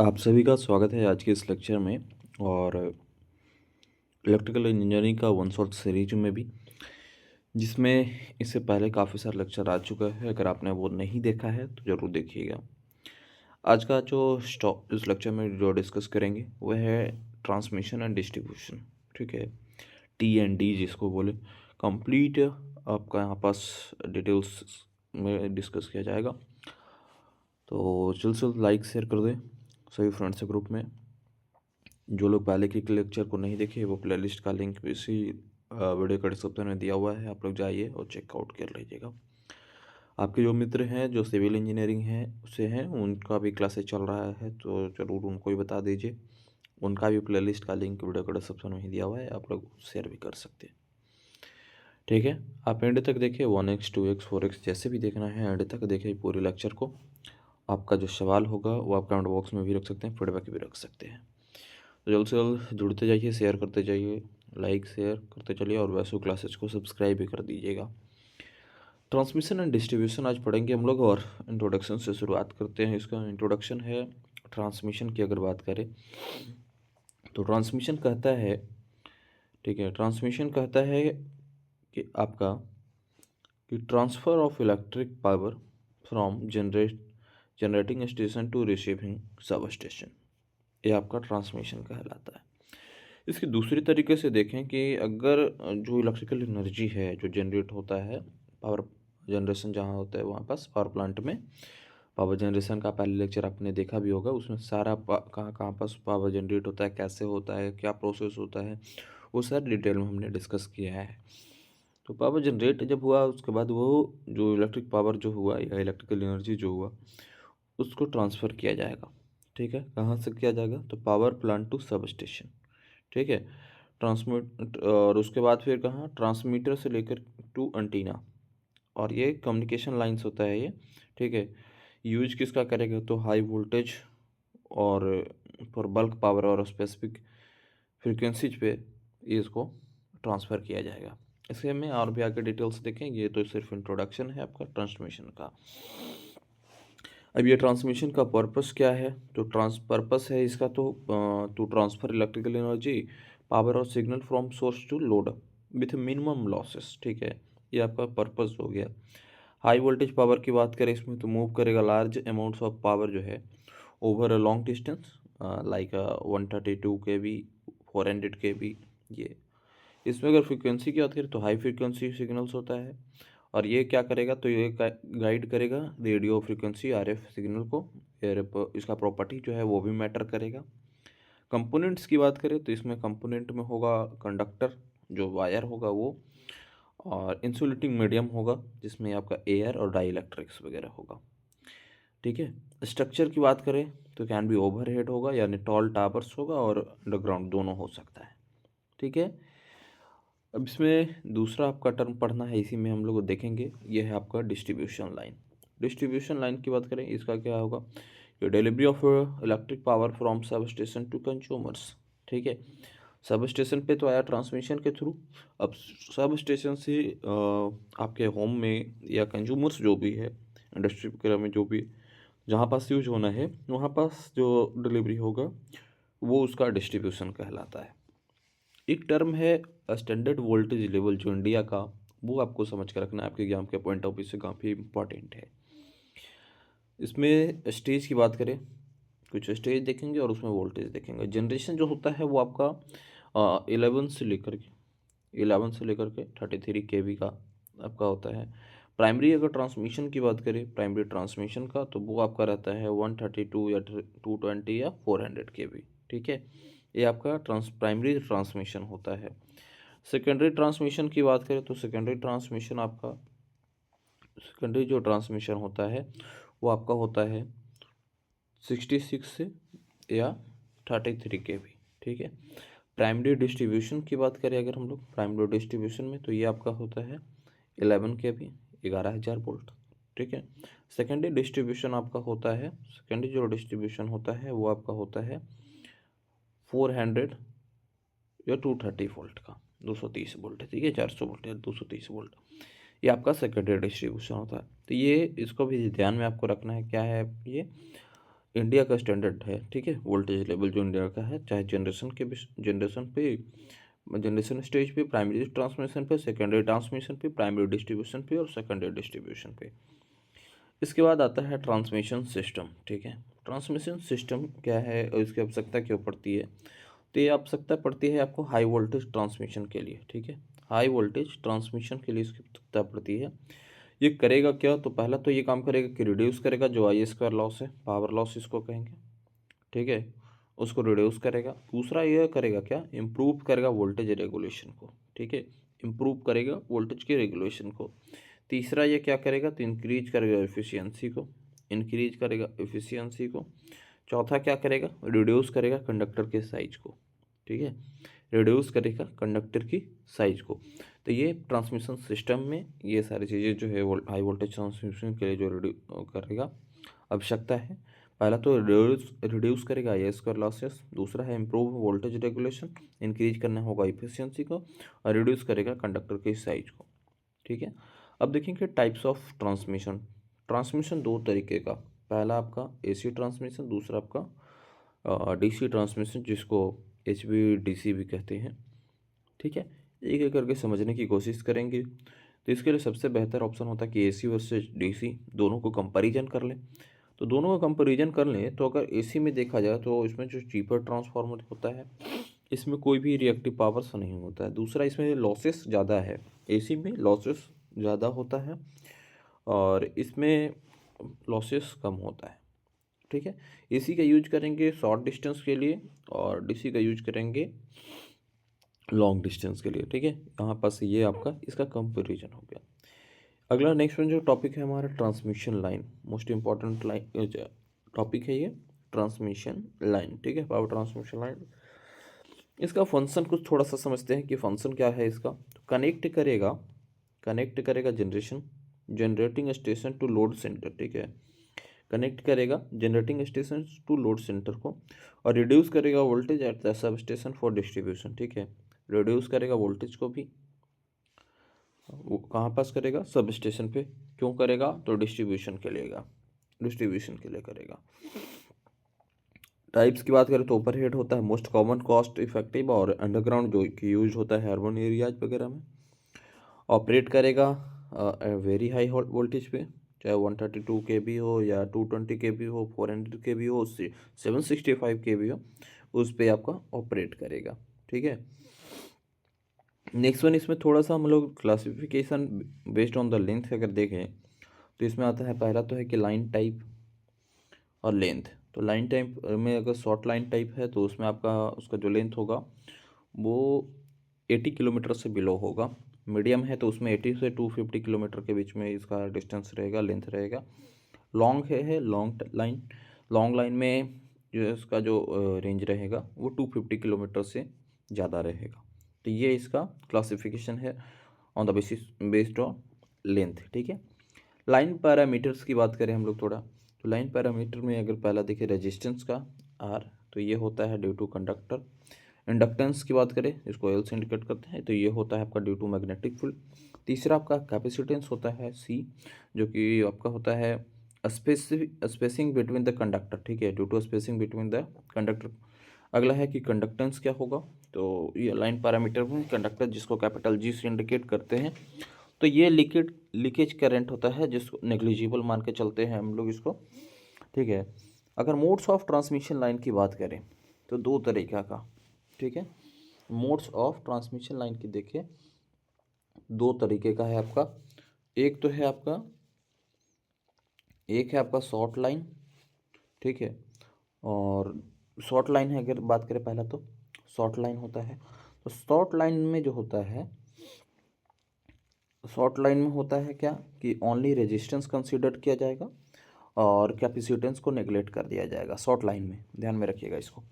आप सभी का स्वागत है आज के इस लेक्चर में। और इलेक्ट्रिकल इंजीनियरिंग का वन शॉट सीरीज में भी, जिसमें इससे पहले काफ़ी सारा लेक्चर आ चुका है। अगर आपने वो नहीं देखा है तो ज़रूर देखिएगा। आज का जो इस लेक्चर में जो डिस्कस करेंगे वह है ट्रांसमिशन एंड डिस्ट्रीब्यूशन। ठीक है, T&D जिसको बोले, कंप्लीट आपका यहाँ पास डिटेल्स में डिस्कस किया जाएगा। तो चल लाइक शेयर कर दें सभी फ्रेंड्स के ग्रुप में। जो लोग पहले के लेक्चर को नहीं देखे, वो प्लेलिस्ट का लिंक इसी वीडियो का डिस्क्रिप्शन में दिया हुआ है, आप लोग जाइए और चेकआउट कर लीजिएगा। आपके जो मित्र हैं जो सिविल इंजीनियरिंग है उससे हैं, उनका भी क्लासेस चल रहा है, तो ज़रूर उनको भी बता दीजिए। उनका भी प्लेलिस्ट का लिंक वीडियो का डिस्क्रिप्शन में ही दिया हुआ है, आप लोग शेयर भी कर सकते हैं। ठीक है, आप एंड तक देखिए, 1x 2x 4x जैसे भी देखना है एंड तक देखिए पूरे लेक्चर को। आपका जो सवाल होगा वो आप कमेंट बॉक्स में भी रख सकते हैं, फीडबैक भी रख सकते हैं। तो जल्द से जल्द जुड़ते जाइए, शेयर करते जाइए, लाइक शेयर करते चलिए, और वैसे क्लासेस को सब्सक्राइब भी कर दीजिएगा। ट्रांसमिशन एंड डिस्ट्रीब्यूशन आज पढ़ेंगे हम लोग, और इंट्रोडक्शन से शुरुआत करते हैं। इसका इंट्रोडक्शन है ट्रांसमिशन की। अगर बात करें तो ट्रांसमिशन कहता है, ठीक है, ट्रांसमिशन कहता है कि आपका कि transfer of electric power from generating station to receiving substation, ये आपका ट्रांसमिशन कहलाता है। इसकी दूसरी तरीके से देखें कि अगर जो इलेक्ट्रिकल एनर्जी है जो जनरेट होता है, पावर जनरेशन जहाँ होता है वहाँ पास पावर प्लांट में, पावर जनरेशन का पहले लेक्चर आपने देखा भी होगा, उसमें सारा कहाँ कहाँ पास पावर जनरेट होता है, कैसे होता है, क्या प्रोसेस होता है, वो सारी डिटेल में हमने डिस्कस किया है। तो पावर जनरेट जब हुआ उसके बाद वो जो इलेक्ट्रिक पावर जो हुआ या इलेक्ट्रिकल एनर्जी जो हुआ उसको ट्रांसफ़र किया जाएगा। ठीक है, कहाँ से किया जाएगा? तो power plant to substation. ठीक है, ट्रांसमिट, और उसके बाद फिर कहाँ, ट्रांसमीटर से लेकर टू एंटीना, और ये कम्युनिकेशन लाइंस होता है ये। ठीक है, यूज किसका करेगा? तो हाई वोल्टेज और फॉर बल्क पावर और स्पेसिफिक फ्रीक्वेंसीज पे ये इसको ट्रांसफ़र किया जाएगा। इसके में और भी आगे डिटेल्स देखें, ये तो सिर्फ इंट्रोडक्शन है आपका ट्रांसमिशन का। अब ये ट्रांसमिशन का पर्पस क्या है? तो पर्पस है इसका to transfer electrical energy, power और signal from source to load with minimum losses. ठीक है, ये आपका पर्पस हो गया। हाई वोल्टेज पावर की बात करें इसमें, तो मूव करेगा लार्ज अमाउंट्स ऑफ पावर जो है over a long distance, like 132 kV 400 kV। ये इसमें अगर फ्रीक्वेंसी की बात करें तो हाई फ्रीक्वेंसी सिग्नल्स होता है, और ये क्या करेगा? तो ये गाइड करेगा रेडियो फ्रीक्वेंसी RF सिग्नल को। इसका प्रॉपर्टी जो है वो भी मैटर करेगा। कंपोनेंट्स की बात करें तो इसमें कंपोनेंट में होगा कंडक्टर, जो वायर होगा वो, और इंसुलेटिंग मीडियम होगा जिसमें आपका एयर और डाई इलेक्ट्रिक्स वगैरह होगा। ठीक है, स्ट्रक्चर की बात करें तो कैन बी ओवरहेड होगा, यानी टॉल टावर्स होगा, और अंडरग्राउंड दोनों हो सकता है। ठीक है, अब इसमें दूसरा आपका टर्म पढ़ना है, इसी में हम लोग देखेंगे, ये है आपका डिस्ट्रीब्यूशन लाइन। डिस्ट्रीब्यूशन लाइन की बात करें, इसका क्या होगा? ये delivery of electric power from substation to consumers. ठीक है, सब स्टेशन पे तो आया ट्रांसमिशन के थ्रू, अब सब स्टेशन से आपके होम में या कंज्यूमर्स जो भी है, इंडस्ट्री वगैरह में जो भी जहाँ पास यूज होना है वहाँ पास जो डिलीवरी होगा वो उसका डिस्ट्रीब्यूशन कहलाता है। एक टर्म है स्टैंडर्ड वोल्टेज लेवल, जो इंडिया का, वो आपको समझ कर रखना है, आपके एग्जाम के पॉइंट ऑफ व्यू से काफ़ी इंपॉर्टेंट है। इसमें स्टेज की बात करें, कुछ स्टेज देखेंगे और उसमें वोल्टेज देखेंगे। जनरेशन जो होता है वो आपका 11 से लेकर के 33 kV का आपका होता है। प्राइमरी अगर ट्रांसमिशन की बात करें, प्राइमरी ट्रांसमिशन का, तो वो आपका रहता है 132 या 220 या 400 kV। ठीक है, ये आपका प्राइमरी ट्रांसमिशन होता है। सेकेंडरी ट्रांसमिशन की बात करें तो सेकेंडरी जो ट्रांसमिशन होता है वो आपका होता है 66 से या 33 kV। ठीक है, प्राइमरी डिस्ट्रीब्यूशन की बात करें अगर हम लोग प्राइमरी डिस्ट्रीब्यूशन में, तो ये आपका होता है 11 kV 11,000 वोल्ट। ठीक है, सेकेंडरी डिस्ट्रीब्यूशन आपका होता है, सेकेंडरी जो डिस्ट्रीब्यूशन होता है वो आपका होता है 400 या 230 वोल्ट का, 230 वोल्ट। ठीक है, 400 वोल्ट या 230 वोल्ट, ये आपका सेकेंडरी डिस्ट्रीब्यूशन होता है। तो ये इसको भी ध्यान में आपको रखना है, क्या है ये? इंडिया का स्टैंडर्ड है, ठीक है, वोल्टेज लेवल जो इंडिया का है, चाहे जनरेशन स्टेज पे, प्राइमरी ट्रांसमिशन पे, सेकेंडरी ट्रांसमिशन पे, प्राइमरी डिस्ट्रीब्यूशन पे और सेकेंडरी डिस्ट्रीब्यूशन पे। इसके बाद आता है ट्रांसमिशन सिस्टम, ठीक है। ट्रांसमिशन सिस्टम क्या है और इसकी आवश्यकता क्यों पड़ती है? तो ये आवश्यकता पड़ती है आपको हाई वोल्टेज ट्रांसमिशन के लिए, ठीक है। हाई वोल्टेज ट्रांसमिशन के लिए इसकी आवश्यकता पड़ती है। ये करेगा क्या? तो पहला तो ये काम करेगा कि रिड्यूस करेगा जो आई स्क्वायर लॉस है, पावर लॉस इसको कहेंगे, ठीक है, उसको रिड्यूस करेगा। दूसरा ये करेगा क्या? इम्प्रूव करेगा वोल्टेज रेगुलेशन को, ठीक है, इम्प्रूव करेगा वोल्टेज के रेगुलेशन को। तीसरा ये क्या करेगा? तो इंक्रीज करेगा एफिशिएंसी को, इंक्रीज करेगा एफिशिएंसी को। चौथा क्या करेगा? रिड्यूस करेगा कंडक्टर के साइज को, ठीक है, रिड्यूस करेगा कंडक्टर की साइज को। तो ये ट्रांसमिशन सिस्टम में ये सारी चीज़ें जो है हाई वोल्टेज ट्रांसमिशन के लिए जो करेगा आवश्यकता है। पहला तो रिड्यूस करेगा आई स्क्वायर लॉसेस, दूसरा है इम्प्रूव वोल्टेज रेगुलेशन, इंक्रीज करना होगा इफिशियंसी को, और रिड्यूस करेगा कंडक्टर की साइज को, ठीक है। अब देखेंगे टाइप्स ऑफ ट्रांसमिशन। ट्रांसमिशन दो तरीके का, पहला आपका एसी ट्रांसमिशन, दूसरा आपका डीसी ट्रांसमिशन, जिसको HVDC भी कहते हैं, ठीक है। एक एक करके समझने की कोशिश करेंगे। तो इसके लिए सबसे बेहतर ऑप्शन होता है कि एसी वर्सेस डीसी दोनों को कंपैरिजन कर लें। तो दोनों का कंपैरिजन कर लें तो अगर एसी में देखा जाए तो इसमें जो चीपर ट्रांसफार्मर होता है, इसमें कोई भी रिएक्टिव पावर्स नहीं होता है। दूसरा, इसमें लॉसेस ज़्यादा है, एसी में लॉसेस ज़्यादा होता है और इसमें लॉसेस कम होता है, ठीक है। एसी का यूज करेंगे शॉर्ट डिस्टेंस के लिए और डीसी का यूज करेंगे लॉन्ग डिस्टेंस के लिए, ठीक है। यहाँ पास ये आपका इसका कंपेरिजन हो गया। अगला नेक्स्ट वन जो टॉपिक है हमारा transmission line, most important line topic है ये, ट्रांसमिशन लाइन, ठीक है, पावर ट्रांसमिशन लाइन। इसका फंक्शन कुछ थोड़ा सा समझते हैं कि फंक्शन क्या है इसका। तो कनेक्ट करेगा generating station to load centre, ठीक है, कनेक्ट करेगा generating station to load centre को, और रिड्यूस करेगा voltage at the substation for distribution, ठीक है, रिड्यूस करेगा वोल्टेज को भी, वो कहाँ पास करेगा? सब स्टेशन पे। क्यों करेगा? तो डिस्ट्रीब्यूशन के लिए करेगा। टाइप्स की बात करें तो ओवरहेड होता है मोस्ट कॉमन कॉस्ट इफेक्टिव, और अंडरग्राउंड जो कि यूज होता है अर्बन एरियाज वगैरह में। ऑपरेट करेगा वेरी हाई वोल्टेज पे, चाहे 132 kV हो या 220 kV हो, 400 kV हो, 765 kV हो, उस पर आपका ऑपरेट करेगा, ठीक है। नेक्स्ट वन, इसमें थोड़ा सा हम लोग classification based on the length अगर देखें तो इसमें आता है, पहला तो है कि लाइन टाइप और लेंथ। तो लाइन टाइप में अगर शॉर्ट लाइन टाइप है तो उसमें आपका उसका जो लेंथ होगा वो 80 किलोमीटर से बिलो होगा। मीडियम है तो उसमें 80 से 250 किलोमीटर के बीच में इसका डिस्टेंस रहेगा, लेंथ रहेगा। लॉन्ग है लॉन्ग लाइन में जो इसका जो रेंज रहेगा वो 250 किलोमीटर से ज़्यादा रहेगा। तो ये इसका क्लासिफिकेशन है on the based on length, ठीक है। लाइन पैरामीटर्स की बात करें हम लोग थोड़ा, तो लाइन पैरामीटर में अगर पहला देखें रेजिस्टेंस का आर, तो ये होता है ड्यू टू कंडक्टर। इंडक्टेंस की बात करें, इसको एल से इंडिकेट करते हैं, तो ये होता है आपका ड्यू टू मैग्नेटिक फील्ड। तीसरा आपका कैपेसिटेंस होता है सी, जो कि आपका होता है स्पेसिंग बिटवीन द कंडक्टर, ठीक है, due to spacing between the conductor. अगला है कि कंडक्टेंस क्या होगा, तो ये लाइन पैरामीटर में कंडक्टर जिसको कैपिटल जी से इंडिकेट करते हैं, तो ये लीकेज करंट होता है जिसको नेग्लिजिबल मान के चलते हैं हम लोग इसको, ठीक है। अगर मोड्स ऑफ ट्रांसमिशन लाइन की बात करें तो दो तरीका का, ठीक है, मोड्स ऑफ ट्रांसमिशन लाइन की देखिए दो तरीके का है आपका। एक तो है आपका शॉर्ट लाइन, ठीक है, और शॉर्ट लाइन है अगर बात करें पहला तो शॉर्ट लाइन होता है। तो शॉर्ट लाइन में जो होता है, शॉर्ट लाइन में होता है क्या कि ओनली रेजिस्टेंस कंसीडर किया जाएगा और कैपेसिटेंस को नेगलेक्ट कर दिया जाएगा शॉर्ट लाइन में, ध्यान में रखिएगा इसको।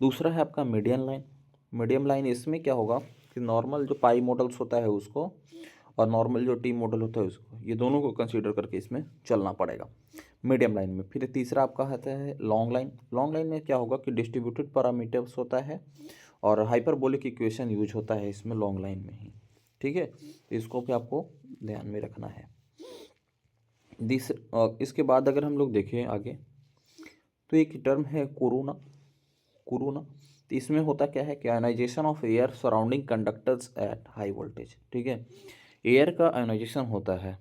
दूसरा है आपका मीडियम लाइन इसमें क्या होगा कि नॉर्मल जो पाई मॉडल्स होता है उसको और नॉर्मल जो टी मॉडल होता है उसको, ये दोनों को कंसीडर करके इसमें चलना पड़ेगा मीडियम लाइन में। फिर तीसरा आपका आता है लॉन्ग लाइन में क्या होगा कि डिस्ट्रीब्यूटेड पैरामीटर्स होता है और हाइपरबोलिक इक्वेशन यूज होता है इसमें लॉन्ग लाइन में ही, ठीक है। तो इसको भी आपको ध्यान में रखना है। इसके बाद अगर हम लोग देखें आगे तो एक टर्म है कोरोना। कोरोना तो इसमें होता क्या है कि ionisation of air surrounding conductors at high voltage. ठीक है, एयर का आयोनाइजेशन होता है,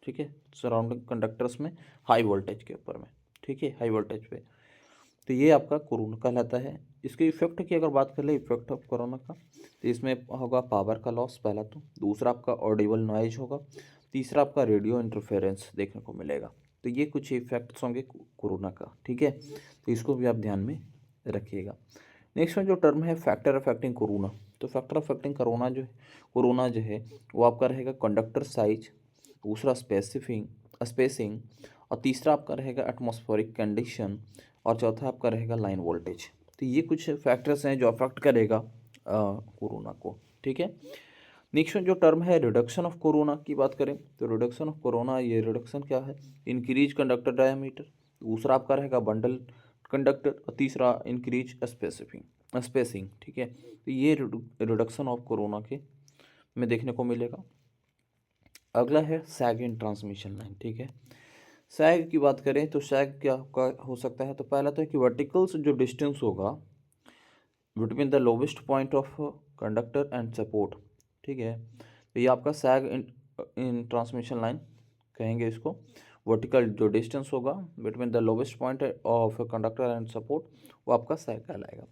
ठीक है, सराउंडिंग कंडक्टर्स में हाई वोल्टेज के ऊपर में, ठीक है, हाई वोल्टेज पे। तो ये आपका कोरोना कहलाता है। इसके इफेक्ट की अगर बात कर ले, इफेक्ट ऑफ कोरोना का, तो इसमें होगा पावर का लॉस पहला, तो दूसरा आपका ऑडिबल नॉइज होगा, तीसरा आपका रेडियो इंटरफेरेंस देखने को मिलेगा। तो ये कुछ इफेक्ट्स होंगे कोरोना का, ठीक है, तो इसको भी आप ध्यान में रखिएगा। नेक्स्ट में जो टर्म है फैक्टर अफेक्टिंग कोरोना, तो फैक्टर अफेक्टिंग कोरोना जो है वो आपका रहेगा कंडक्टर साइज, दूसरा स्पेसिंग, और तीसरा आपका रहेगा एटमॉस्फेरिक कंडीशन, और चौथा आपका रहेगा लाइन वोल्टेज। तो ये कुछ फैक्टर्स हैं जो अफेक्ट करेगा कोरोना को, ठीक है। नेक्स्ट जो टर्म है रिडक्शन ऑफ कोरोना की बात करें, तो रिडक्शन ऑफ कोरोना, ये रिडक्शन क्या है, इंक्रीज कंडक्टर डायमीटर, दूसरा आपका रहेगा बंडल कंडक्टर, और तीसरा इंक्रीज स्पेसिंग, ठीक है। तो ये रिडक्शन ऑफ कोरोना के में देखने को मिलेगा। अगला है सैग इन ट्रांसमिशन लाइन, ठीक है। सैग की बात करें तो सैग क्या हो सकता है, तो पहला तो है कि वर्टिकल्स जो डिस्टेंस होगा between the lowest point of conductor and support, ठीक है। तो ये आपका सैग इन ट्रांसमिशन लाइन कहेंगे इसको। वर्टिकल जो डिस्टेंस होगा between the lowest point of conductor and support, वो आपका सैग कहलाएगा।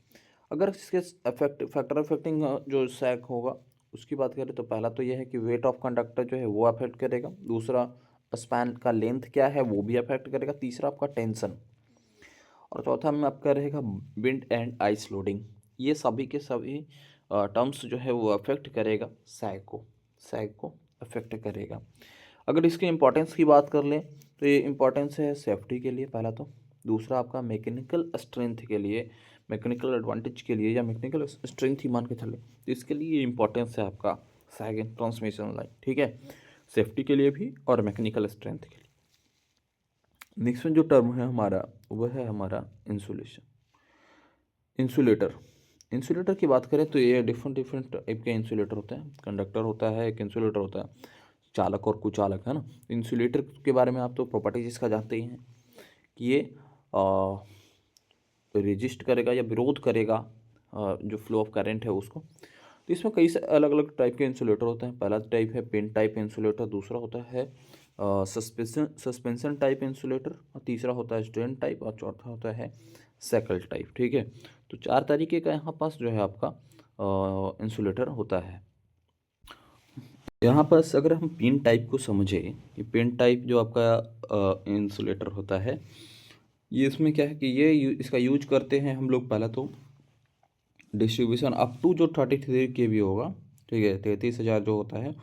अगर इसके फैक्टर अफेक्टिंग जो सैग होगा उसकी बात करें, तो पहला तो यह है कि वेट ऑफ कंडक्टर जो है वो अफेक्ट करेगा, दूसरा स्पैन का लेंथ क्या है वो भी अफेक्ट करेगा, तीसरा आपका टेंशन, और चौथा में आपका रहेगा विंड एंड आइस लोडिंग। ये सभी के सभी टर्म्स जो है वो अफेक्ट करेगा सैग को अफेक्ट करेगा। अगर इसके इम्पोर्टेंस की बात कर लें, तो ये इम्पोर्टेंस है सेफ्टी के लिए पहला, तो दूसरा आपका मैकेनिकल स्ट्रेंथ के लिए, मैकेनिकल एडवांटेज के लिए, या मैकेनिकल स्ट्रेंथ ही मान के चले, तो इसके लिए इम्पोर्टेंस है आपका सैग इन ट्रांसमिशन लाइन, ठीक है, सेफ्टी के लिए भी और मैकेनिकल स्ट्रेंथ के लिए। नेक्स्ट में जो टर्म है हमारा वह है हमारा इंसुलेटर की बात करें तो ये डिफरेंट टाइप के इंसुलेटर होते हैं। कंडक्टर होता है, एक इंसुलेटर होता है, चालक और कुचालक, है ना। इंसुलेटर के बारे में आप तो प्रॉपर्टीज इसका जानते ही हैं कि ये रेजिस्ट करेगा या विरोध करेगा जो फ्लो ऑफ करंट है उसको। तो इसमें कई से अलग अलग टाइप के इंसुलेटर होते हैं। पहला टाइप है पिन टाइप इंसुलेटर, दूसरा होता है सस्पेंशन टाइप इंसुलेटर, और तीसरा होता है स्ट्रेन टाइप, और चौथा होता है सैकल टाइप, ठीक है। तो चार तरीके का यहाँ पास जो है आपका इंसुलेटर होता है। यहाँ पास अगर हम पिन टाइप को समझें कि पिन टाइप जो आपका इंसुलेटर होता है, ये इसमें क्या है कि ये इसका यूज करते हैं हम लोग पहला तो डिस्ट्रीब्यूशन अप टू जो 33 kV होगा, ठीक है, 33,000 जो होता है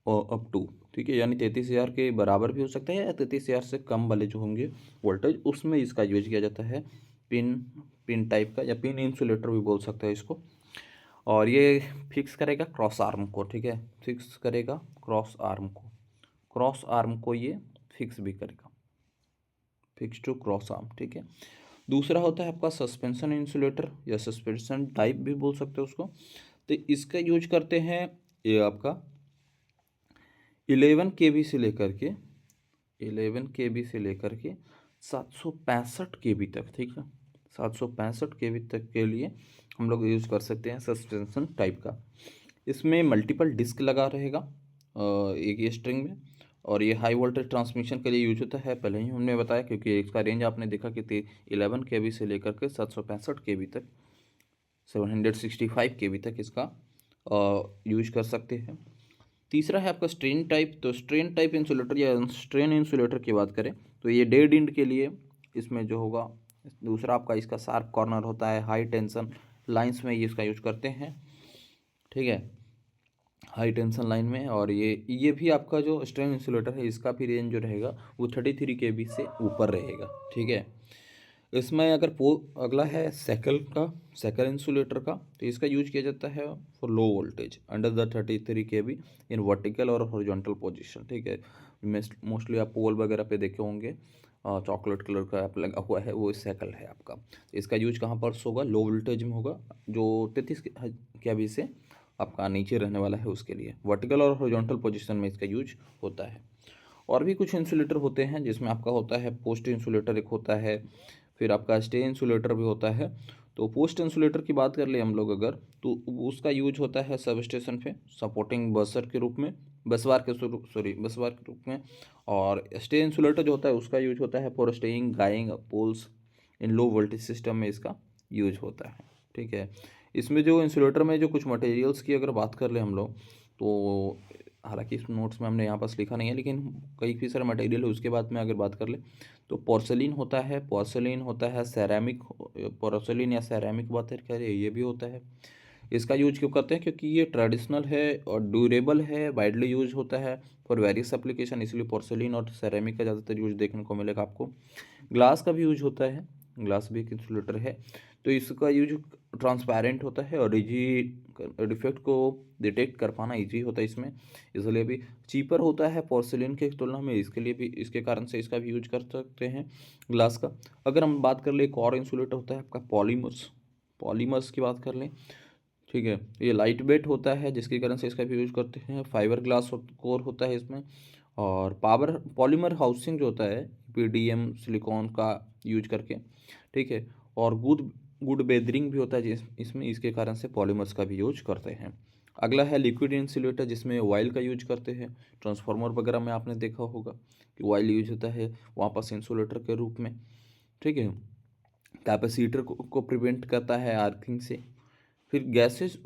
और अप टू, ठीक है, यानी 33,000 के बराबर भी हो सकता है या 33,000 से कम वाले जो होंगे वोल्टेज, उसमें इसका यूज किया जाता है पिन टाइप का, या पिन इंसुलेटर भी बोल सकते हैं इसको। और ये फिक्स करेगा क्रॉस आर्म को, ठीक है, फिक्स करेगा क्रॉस आर्म को ये फिक्स भी करेगा, फिक्स टू क्रॉस आर्म, ठीक है। दूसरा होता है आपका सस्पेंशन इंसुलेटर या सस्पेंशन टाइप भी बोल सकते हो उसको। तो इसका यूज करते हैं ये आपका 11 kV से लेकर के 765 kV तक, ठीक है, 765 kV तक के लिए हम लोग यूज़ कर सकते हैं सस्पेंशन टाइप का। इसमें मल्टीपल डिस्क लगा रहेगा एक ये स्ट्रिंग में, और ये हाई वोल्टेज ट्रांसमिशन के लिए यूज होता है, पहले ही हमने बताया, क्योंकि इसका रेंज आपने देखा कि 11 kV से लेकर के 765 kV तक, 765 kV तक इसका यूज कर सकते हैं। तीसरा है आपका स्ट्रेन टाइप, तो स्ट्रेन टाइप इंसुलेटर या स्ट्रेन इंसुलेटर की बात करें तो ये डेड इंड के लिए इसमें जो होगा। दूसरा आपका इसका शार्प कॉर्नर होता है, हाई टेंशन लाइंस में ये इसका यूज करते हैं, ठीक है, हाई टेंशन लाइन में। और ये भी आपका जो स्ट्रेन इंसुलेटर है इसका भी रेंज जो रहेगा वो 33 kV से ऊपर रहेगा, ठीक है। इसमें अगर अगला है सैकल इंसुलेटर का, तो इसका यूज किया जाता है for low voltage under the 33 kV in vertical और हॉरिजॉन्टल पोजीशन, ठीक है। मोस्टली आप पोल वगैरह पे देखे होंगे, चॉकलेट कलर का आप लगा हुआ है, वो सैकल है आपका। इसका यूज कहाँ पर होगा, लो वोल्टेज में होगा, जो 33 kV से आपका नीचे रहने वाला है उसके लिए, वर्टिकल और हॉरिजॉन्टल पोजीशन में इसका यूज होता है। और भी कुछ इंसुलेटर होते हैं जिसमें आपका होता है पोस्ट इंसुलेटर, एक होता है फिर आपका स्टे इंसुलेटर भी होता है। तो पोस्ट इंसुलेटर की बात कर ले हम लोग अगर, तो उसका यूज होता है सब स्टेशन पे सपोर्टिंग बसर के रूप में, बसवार के रूप में। और स्टे इंसुलेटर जो होता है उसका यूज होता है for staying guying poles in low voltage system में इसका यूज होता है। ठीक है, इसमें जो इंसुलेटर में जो कुछ मटेरियल्स की अगर बात कर ले हम लोग, तो हालांकि इस नोट्स में हमने यहाँ पास लिखा नहीं है, लेकिन कई सारे मटेरियल है उसके बाद में अगर बात कर ले तो पोर्सलिन होता है सेरामिक, पोर्सलिन या सेरामिक बात करें ये भी होता है। इसका यूज क्यों करते हैं, क्योंकि ये ट्रेडिशनल है और ड्यूरेबल है, वाइडली यूज होता है फॉर वेरियस एप्लीकेशन, इसलिए पोर्सलिन और सेरेमिक का ज़्यादातर यूज देखने को मिलेगा आपको। ग्लास का भी यूज होता है, ग्लास भी एक इंसुलेटर है, तो इसका यूज ट्रांसपेरेंट होता है और इजी डिफेक्ट को डिटेक्ट कर पाना इजी होता है इसमें, इसलिए भी चीपर होता है पोर्सिलिन के तुलना में, इसके लिए भी इसके कारण से इसका भी यूज कर सकते हैं ग्लास का। अगर हम बात कर ले एक और इंसुलेटर होता है आपका पॉलीमर्स की बात कर लें, ठीक है, ये लाइट वेट होता है जिसके कारण से इसका भी यूज करते हैं। फाइबर ग्लास कोर होता है इसमें, और पावर पॉलीमर हाउसिंग जो होता है पीडीएम सिलिकॉन का यूज करके, ठीक है, और गुड गुड बेदरिंग भी होता है इसमें, इसके कारण से पॉलीमर्स का भी यूज करते हैं। अगला है लिक्विड इंसुलेटर जिसमें ऑयल का यूज करते हैं। ट्रांसफार्मर वगैरह में आपने देखा होगा कि ऑयल यूज होता है वहाँ पर इंसुलेटर के रूप में, ठीक है। कैपेसिटर को प्रिवेंट करता है आर्थिंग से। फिर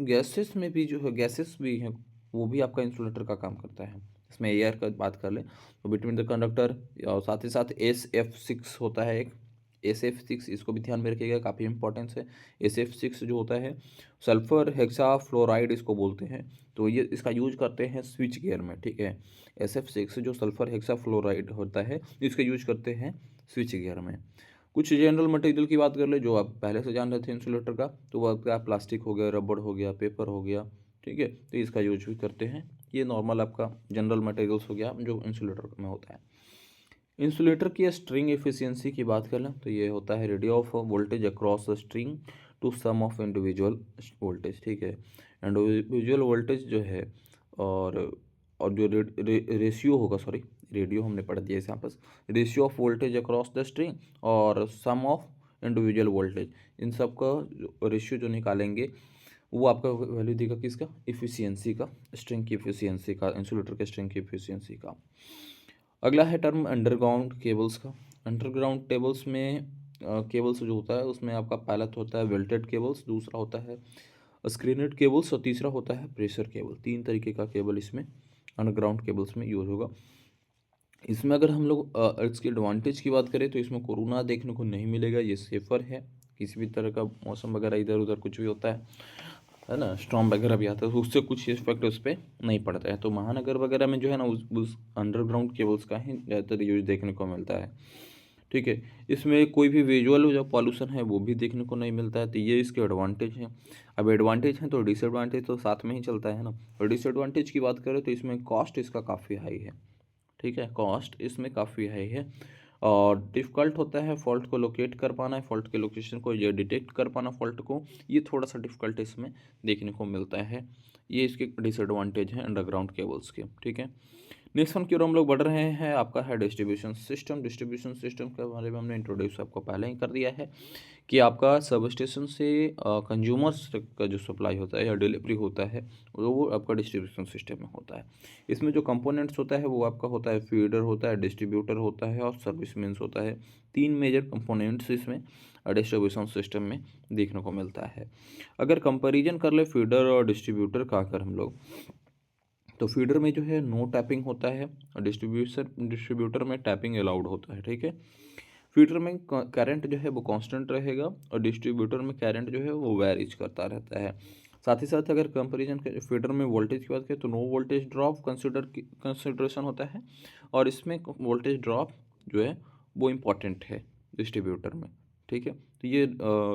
गैसेस में भी जो है गैसेस भी हैं, वो भी आपका इंसुलेटर का काम करता है। इसमें एयर का बात कर ले तो बिटवीन द कंडक्टर, और साथ ही साथ SF6 होता है एक, SF6 इसको भी ध्यान में रखिएगा, काफ़ी इंपॉर्टेंस है। SF6 जो होता है सल्फर हेक्सा फ्लोराइड इसको बोलते हैं, तो ये इसका यूज करते हैं स्विच गियर में, ठीक है। SF6 जो सल्फर हेक्सा फ्लोराइड होता है इसका यूज करते हैं स्विच गियर में। कुछ जनरल मटेरियल की बात कर ले जो आप पहले से जान रहे थे इंसुलेटर का, तो वो आपका प्लास्टिक हो गया, रबड़ हो गया, पेपर हो गया, ठीक है, तो इसका यूज भी करते हैं। ये नॉर्मल आपका जनरल मटेरियल्स हो गया जो इंसुलेटर में होता है। इंसुलेटर की स्ट्रिंग एफिशिएंसी की बात कर लें तो ये होता है ratio of voltage across string to sum of individual voltage, ठीक है। इंडिविजुअल वोल्टेज जो है, और जो रेशियो होगा, सॉरी रेडियो हमने पढ़ दिया इसे आपस, ratio of voltage across the string और सम ऑफ इंडिविजुअल वोल्टेज, इन सब का रेशियो जो निकालेंगे वो आपका वैल्यू देगा किसका, इफिशियंसी का, स्ट्रिंग की इफिशियंसी का, इंसुलेटर के स्ट्रिंग की इफिशियंसी का। अगला है टर्म अंडरग्राउंड केबल्स का। अंडरग्राउंड टेबल्स में केबल्स जो होता है उसमें आपका पहला तो होता है वेल्टेड केबल्स, दूसरा होता है स्क्रीनेड केबल्स और तीसरा होता है प्रेशर केबल। तीन तरीके का केबल इसमें अंडरग्राउंड केबल्स में यूज होगा। इसमें अगर हम लोग इसकी एडवांटेज की बात करें तो इसमें कोरोना देखने को नहीं मिलेगा, ये सेफ़र है, किसी भी तरह का मौसम वगैरह इधर उधर कुछ भी होता है ना, स्टॉर्म वगैरह भी आता है तो उससे कुछ इफेक्ट उस पर नहीं पड़ता है। तो महानगर वगैरह में जो है ना उस अंडरग्राउंड केबल्स का ही ज़्यादातर यूज देखने को मिलता है, ठीक है। इसमें कोई भी विजुअल जो पॉल्यूशन है वो भी देखने को नहीं मिलता है, तो ये इसके एडवांटेज हैं। अब एडवांटेज हैं तो डिसएडवांटेज तो साथ में ही चलता है ना। और डिसएडवांटेज की बात करें तो इसमें कॉस्ट इसका काफ़ी हाई है, ठीक है, कॉस्ट इसमें काफ़ी हाई है। और डिफ़िकल्ट होता है फॉल्ट को लोकेट कर पाना, फॉल्ट के लोकेशन को ये डिटेक्ट कर पाना फॉल्ट को, ये थोड़ा सा डिफ़िकल्ट इसमें देखने को मिलता है। ये इसके डिसएडवांटेज हैं अंडरग्राउंड केबल्स के, ठीक है। नेक्स्ट वन की ओर हम लोग बढ़ रहे हैं, आपका है डिस्ट्रीब्यूशन सिस्टम। डिस्ट्रीब्यूशन सिस्टम के बारे में हमने इंट्रोड्यूस आपको पहले ही कर दिया है कि आपका सब स्टेशन से कंज्यूमर्स का जो सप्लाई होता है या डिलीवरी होता है वो आपका डिस्ट्रीब्यूशन सिस्टम में होता है। इसमें जो कंपोनेंट्स होता है वो आपका होता है फीडर होता है, डिस्ट्रीब्यूटर होता है और सर्विस मेंस होता है। तीन मेजर कंपोनेंट्स इसमें डिस्ट्रीब्यूशन सिस्टम में देखने को मिलता है। अगर कंपैरिजन कर ले फीडर और डिस्ट्रीब्यूटर का अगर हम लोग, तो फीडर में जो है नो टैपिंग होता है और डिस्ट्रीब्यूटर में टैपिंग अलाउड होता है, ठीक है। फीडर में करंट जो है वो कांस्टेंट रहेगा और डिस्ट्रीब्यूटर में करंट जो है वो वेरीज करता रहता है। साथ ही साथ अगर कंपैरिजन फीडर में वोल्टेज की बात करें तो नो वोल्टेज ड्रॉप कंसिडरेशन होता है और इसमें वोल्टेज ड्रॉप जो है वो इम्पॉर्टेंट है डिस्ट्रीब्यूटर में, ठीक है। तो ये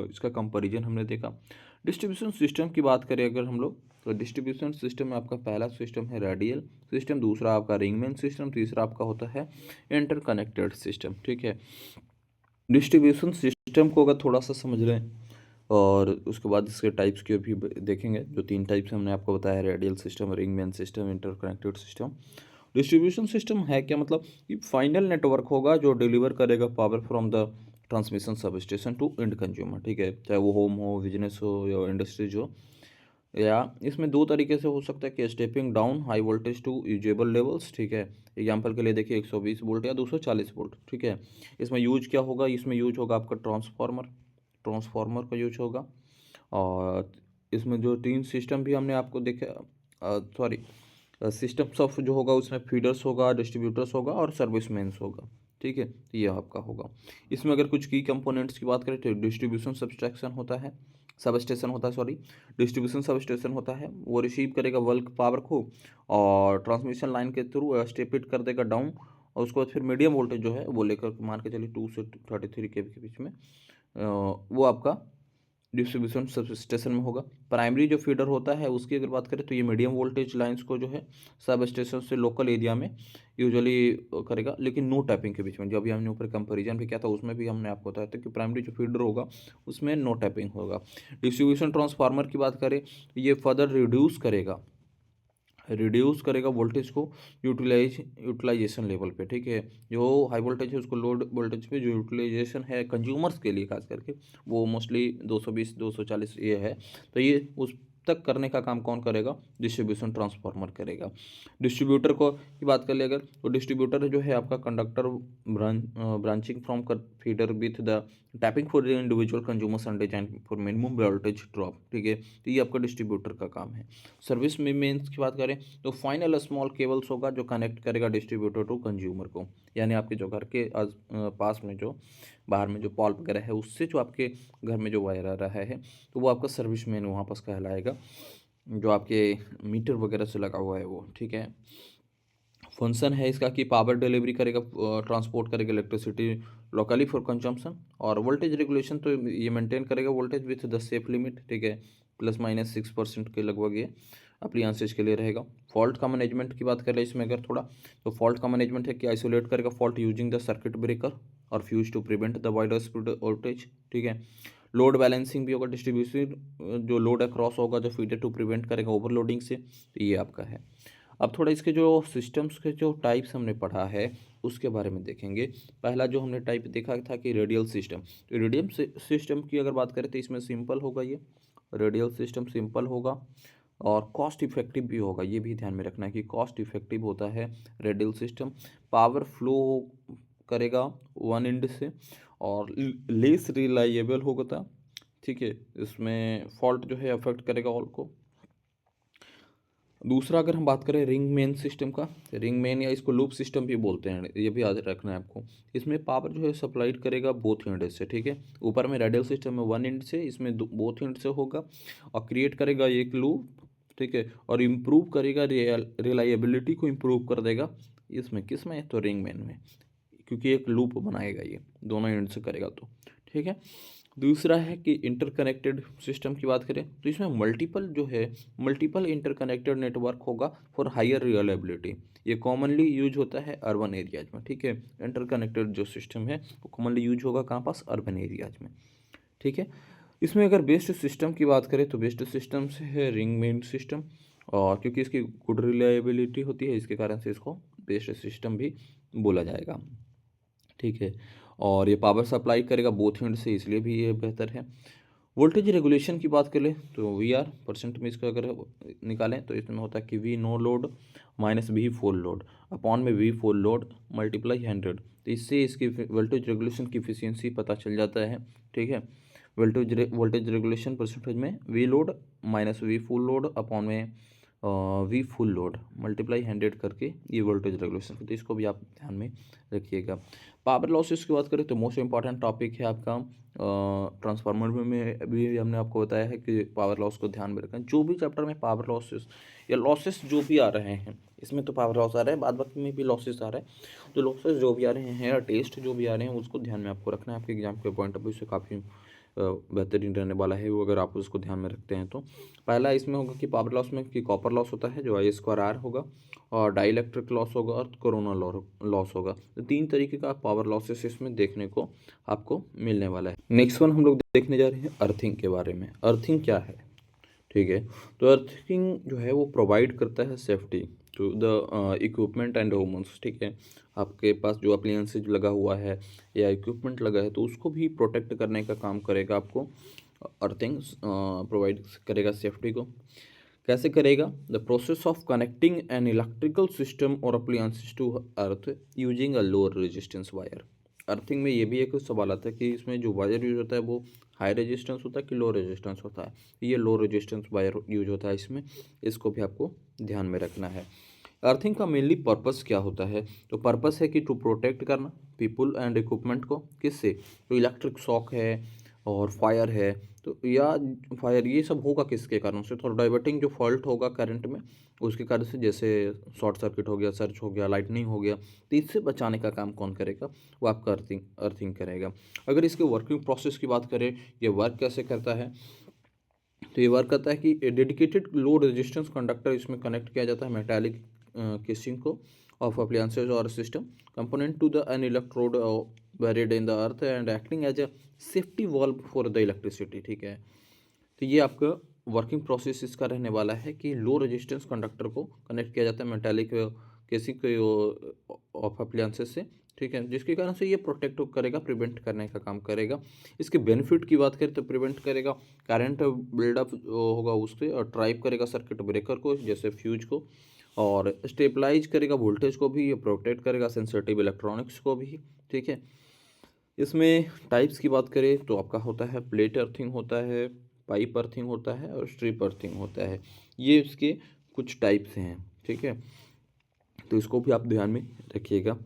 इसका कंपैरिजन हमने देखा। डिस्ट्रीब्यूशन सिस्टम की बात करें अगर हम लोग, तो डिस्ट्रीब्यूशन सिस्टम में आपका पहला सिस्टम है रेडियल सिस्टम, दूसरा आपका रिंगमैन सिस्टम, तीसरा आपका होता है इंटरकनेक्टेड सिस्टम, ठीक है। डिस्ट्रीब्यूशन सिस्टम को अगर थोड़ा सा समझ लें और उसके बाद इसके टाइप्स के भी देखेंगे, जो तीन टाइप्स हमने आपको बताया, radial system, ring main system, interconnected system. Distribution system है क्या, मतलब कि फाइनल नेटवर्क होगा जो डिलीवर करेगा power from the transmission substation to end consumer, ठीक है, चाहे वो होम हो, बिजनेस हो या इंडस्ट्रीज हो। या इसमें दो तरीके से हो सकता है कि stepping down high voltage to usable levels, ठीक है। एग्जांपल के लिए देखिए 120 वोल्ट या 240 वोल्ट, ठीक है। इसमें यूज क्या होगा, इसमें यूज होगा आपका ट्रांसफार्मर, ट्रांसफार्मर का यूज होगा। और इसमें जो तीन सिस्टम भी हमने आपको देखा, सॉरी, सिस्टम्स ऑफ जो होगा उसमें फीडर्स होगा, डिस्ट्रीब्यूटर्स होगा और सर्विसमैन्स होगा, ठीक है। तो ये आपका होगा। इसमें अगर कुछ की कंपोनेंट्स की बात करें तो डिस्ट्रीब्यूशन सबस्ट्रैक्शन होता है, सब स्टेशन होता है, सॉरी, डिस्ट्रीब्यूशन सब स्टेशन होता है। वो रिसीव करेगा बल्क पावर को और ट्रांसमिशन लाइन के थ्रू स्टेप इट कर देगा डाउन, और उसके बाद फिर मीडियम वोल्टेज जो है वो लेकर मान के चलिए 2 से 33 के बीच में, वो आपका डिस्ट्रीब्यूशन सब स्टेशन में होगा। प्राइमरी जो फीडर होता है उसकी अगर बात करें तो ये मीडियम वोल्टेज लाइंस को जो है सब स्टेशन से लोकल एरिया में यूजुअली करेगा, लेकिन नो टैपिंग के बीच में। जो अभी हमने ऊपर कंपैरिजन भी किया था उसमें भी हमने आपको बताया था कि प्राइमरी जो फीडर होगा उसमें नो टैपिंग होगा। डिस्ट्रीब्यूशन ट्रांसफार्मर की बात करें ये फर्दर रिड्यूस करेगा वोल्टेज को यूटिलाइजेशन लेवल पे, ठीक है। जो हाई वोल्टेज है उसको लोड वोल्टेज पे, जो यूटिलाइजेशन है कंज्यूमर्स के लिए खास करके वो मोस्टली 220 240 ये है, तो ये उस तक करने का काम कौन करेगा, डिस्ट्रीब्यूशन ट्रांसफार्मर करेगा। डिस्ट्रीब्यूटर को की बात कर ले अगर, तो डिस्ट्रीब्यूटर जो है आपका conductor branching from feeder with the tapping for the individual consumers and design for minimum voltage drop, ठीक है। तो ये आपका डिस्ट्रीब्यूटर का काम है। सर्विस मेंस की बात करें तो फाइनल स्मॉल केबल्स होगा जो कनेक्ट करेगा डिस्ट्रीब्यूटर टू कंज्यूमर को, यानी आपके जो घर के पास में जो बाहर में जो पॉल वगैरह है उससे जो आपके घर में जो वायर आ रहा है तो वो आपका सर्विस मैन वहाँ पास कहलाएगा, जो आपके मीटर वगैरह से लगा हुआ है वो, ठीक है। फंक्शन है इसका कि पावर डिलीवरी करेगा, ट्रांसपोर्ट करेगा इलेक्ट्रिसिटी लोकली फॉर कंजम्पशन, और वोल्टेज रेगुलेशन तो ये मेंटेन करेगा voltage with the safe limit, ठीक है, ±6% के लगभग ये अप्लायंसेज के लिए रहेगा। फॉल्ट का मैनेजमेंट की बात करें इसमें अगर थोड़ा, तो फॉल्ट का मैनेजमेंट है कि आइसोलेट करेगा fault using the circuit breaker और fuse to prevent the wider spread voltage, ठीक है। लोड बैलेंसिंग भी होगा, डिस्ट्रीब्यूशन जो लोड अक्रॉस होगा जो फीडर टू प्रिवेंट करेगा ओवरलोडिंग से, तो ये आपका है। अब थोड़ा इसके जो सिस्टम्स के जो टाइप्स हमने पढ़ा है उसके बारे में देखेंगे। पहला जो हमने टाइप देखा था कि रेडियल सिस्टम, तो रेडियल सिस्टम की अगर बात करें तो इसमें सिंपल होगा, ये रेडियल सिस्टम सिंपल होगा और कॉस्ट इफेक्टिव भी होगा। ये भी ध्यान में रखना है कि कॉस्ट इफेक्टिव होता है रेडियल सिस्टम। पावर फ्लो करेगा वन एंड से और लेस रिलायबल होगा, ठीक है। इसमें फॉल्ट जो है अफेक्ट करेगा ऑल को। दूसरा अगर हम बात करें रिंग मेन सिस्टम का, रिंग मेन या इसको लूप सिस्टम भी बोलते हैं, ये भी याद रखना है आपको। इसमें पावर जो है सप्लाइड करेगा बोथ एंड से, ठीक है। ऊपर में रेडियल सिस्टम में वन एंड से, इसमें बोथ एंड से होगा और क्रिएट करेगा एक लूप, ठीक है, और इम्प्रूव करेगा रिलायबिलिटी को इम्प्रूव कर देगा इसमें, किस में, तो रिंग मेन में, क्योंकि एक लूप बनाएगा ये दोनों एंड से करेगा तो, ठीक है। दूसरा है कि इंटरकनेक्टेड सिस्टम की बात करें तो इसमें मल्टीपल इंटरकनेक्टेड नेटवर्क होगा फॉर हायर रिलायबिलिटी। ये कॉमनली यूज होता है अर्बन एरियाज में, ठीक है। इंटरकनेक्टेड जो सिस्टम है वो कॉमनली यूज होगा कहाँ पास, अर्बन एरियाज में, ठीक है। इसमें अगर बेस्ड सिस्टम की बात करें तो बेस्ड सिस्टम से है रिंग मेन सिस्टम, और क्योंकि इसकी गुड रिलायबिलिटी होती है इसके कारण से इसको बेस्ड सिस्टम भी बोला जाएगा, ठीक है। और ये पावर सप्लाई करेगा बोथ एंड से, इसलिए भी ये बेहतर है। वोल्टेज रेगुलेशन की बात करें तो वी आर परसेंट में इसका अगर निकालें तो इसमें होता है कि V no load minus V full load upon में वी फुल लोड मल्टीप्लाई 100, तो इससे इसकी वोल्टेज रेगुलेशन की इफिशियंसी पता चल जाता है, ठीक है। वोल्टेज रेगुलेशन परसेंटेज में V load minus V full load upon में वी फुल लोड मल्टीप्लाई 100 करके ये वोल्टेज रेगुलेशन, तो इसको भी आप ध्यान में रखिएगा। पावर लॉसेस की बात करें तो मोस्ट इंपॉर्टेंट टॉपिक है आपका ट्रांसफार्मर में भी हमने आपको बताया है कि पावर लॉस को ध्यान में रखें। जो भी चैप्टर में पावर लॉसेस या लॉसेस जो भी आ रहे हैं, इसमें तो पावर लॉस आ रहा है, बाद बाकी में भी लॉसेस आ रहा है, तो लॉसेस जो भी आ रहे हैं या टेस्ट जो भी आ रहे हैं उसको ध्यान में आपको रखना है। आपके एग्जाम के पॉइंट ऑफ व्यू से काफ़ी बेहतरीन रहने वाला है वो, अगर आप उसको ध्यान में रखते हैं तो। पहला इसमें होगा कि पावर लॉस में कि कॉपर लॉस होता है जो I² होगा, और डाई इलेक्ट्रिक लॉस होगा और कोरोना लॉस होगा। तो 3 तरीके का पावर लॉसेस इसमें देखने को आपको मिलने वाला है। नेक्स्ट वन हम लोग देखने जा रहे हैं अर्थिंग के बारे में। अर्थिंग क्या है, ठीक है। तो अर्थिंग जो है वो प्रोवाइड करता है safety to the equipment and humans, ठीक है। आपके पास जो अप्लायंसेज लगा हुआ है या इक्विपमेंट लगा है तो उसको भी प्रोटेक्ट करने का काम करेगा, आपको अर्थिंग प्रोवाइड करेगा सेफ्टी को। कैसे करेगा? The process of connecting an electrical system और appliances to earth using a lower resistance wire. Earthing में ये भी एक सवाल आता है कि इसमें जो वायर यूज होता है वो हाई रेजिस्टेंस होता है कि लो रेजिस्टेंस होता है। ये लो रेजिस्टेंस वायर यूज होता है इसमें, इसको भी आपको ध्यान में रखना है। अर्थिंग का मेनली पर्पस क्या होता है? तो पर्पस है कि टू प्रोटेक्ट करना पीपुल एंड इक्विपमेंट को, किससे? तो इलेक्ट्रिक शॉक है और फायर है, तो या फायर ये सब होगा किसके कारण से? तो डाइवर्टिंग जो फॉल्ट होगा करंट में उसके कारण से, जैसे शॉर्ट सर्किट हो गया, सर्च हो गया, लाइटनिंग हो गया, तो इससे बचाने का काम कौन करेगा? वो आपका अर्थिंग अर्थिंग करेगा। अगर इसके वर्किंग प्रोसेस की बात करें, ये वर्क कैसे करता है, तो ये वर्क करता है कि डेडिकेटेड लो रेजिस्टेंस कंडक्टर इसमें कनेक्ट किया जाता है मेटालिक केसिंग को ऑफ अप्लायंसेज और system component to the an electrode buried in the earth and acting as a safety valve for the electricity, ठीक है। तो ये आपका वर्किंग प्रोसेस इसका रहने वाला है कि लो रेजिस्टेंस कंडक्टर को कनेक्ट किया जाता है मेटालिक केसिंग के ऑफ अप्लायंसेस से, ठीक है, जिसके कारण से ये प्रोटेक्ट करेगा, प्रिवेंट करने का काम करेगा। इसके बेनिफिट की बात करें तो प्रिवेंट करेगा करंट बिल्डअप होगा उससे, और ट्राइप करेगा सर्किट ब्रेकर को जैसे फ्यूज को, और स्टेबलाइज करेगा वोल्टेज को भी, ये प्रोटेक्ट करेगा सेंसिटिव इलेक्ट्रॉनिक्स को भी, ठीक है। इसमें टाइप्स की बात करें तो आपका होता है प्लेट अर्थिंग होता है, पाइप अर्थिंग होता है और स्ट्रिप अर्थिंग होता है। ये इसके कुछ टाइप्स हैं, ठीक है, तो इसको भी आप ध्यान में रखिएगा।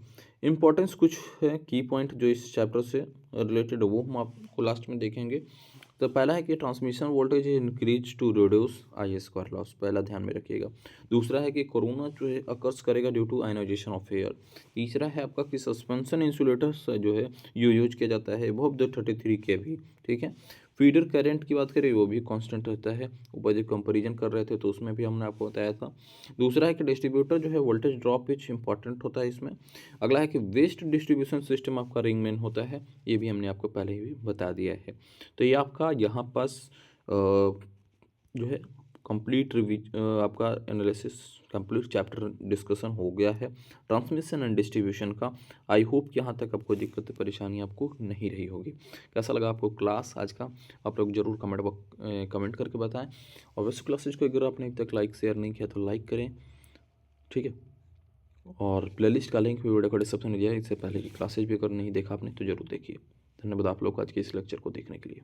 इम्पोर्टेंस कुछ है की पॉइंट जो इस चैप्टर से रिलेटेड वो हम आपको लास्ट में देखेंगे। तो पहला है कि transmission voltage increase to reduce I square loss, पहला ध्यान में रखिएगा। दूसरा है कि कोरोना जो है अकर्स करेगा due to ionisation of air. तीसरा है आपका कि सस्पेंशन इंसुलेटर्स जो है यूज किया जाता है वो 33 के भी, ठीक है। फीडर करंट की बात करें वो भी कांस्टेंट रहता है, ऊपर जब कंपेरिजन कर रहे थे तो उसमें भी हमने आपको बताया था। दूसरा है कि डिस्ट्रीब्यूटर जो है वोल्टेज ड्रॉप पिच इंपॉर्टेंट होता है इसमें। अगला है कि वेस्ट डिस्ट्रीब्यूशन सिस्टम आपका रिंगमैन होता है, ये भी हमने आपको पहले ही बता दिया है। तो ये आपका यहाँ पास जो है कंप्लीट आपका एनालिसिस कंप्लीट चैप्टर डिस्कशन हो गया है ट्रांसमिशन एंड डिस्ट्रीब्यूशन का। आई होप कि यहाँ तक आपको दिक्कत परेशानी आपको नहीं रही होगी। कैसा लगा आपको क्लास आज का? आप लोग जरूर कमेंट करके बताएं, और वैसे क्लासेज को अगर आपने अभी तक लाइक शेयर नहीं किया तो लाइक करें, ठीक है। और प्लेलिस्ट का लिंक भी वीडियो को डिस्क्रिप्शन में दिया है, इससे पहले की क्लासेज भी अगर नहीं देखा आपने तो जरूर देखिए। धन्यवाद आप लोग आज के इस लेक्चर को देखने के लिए।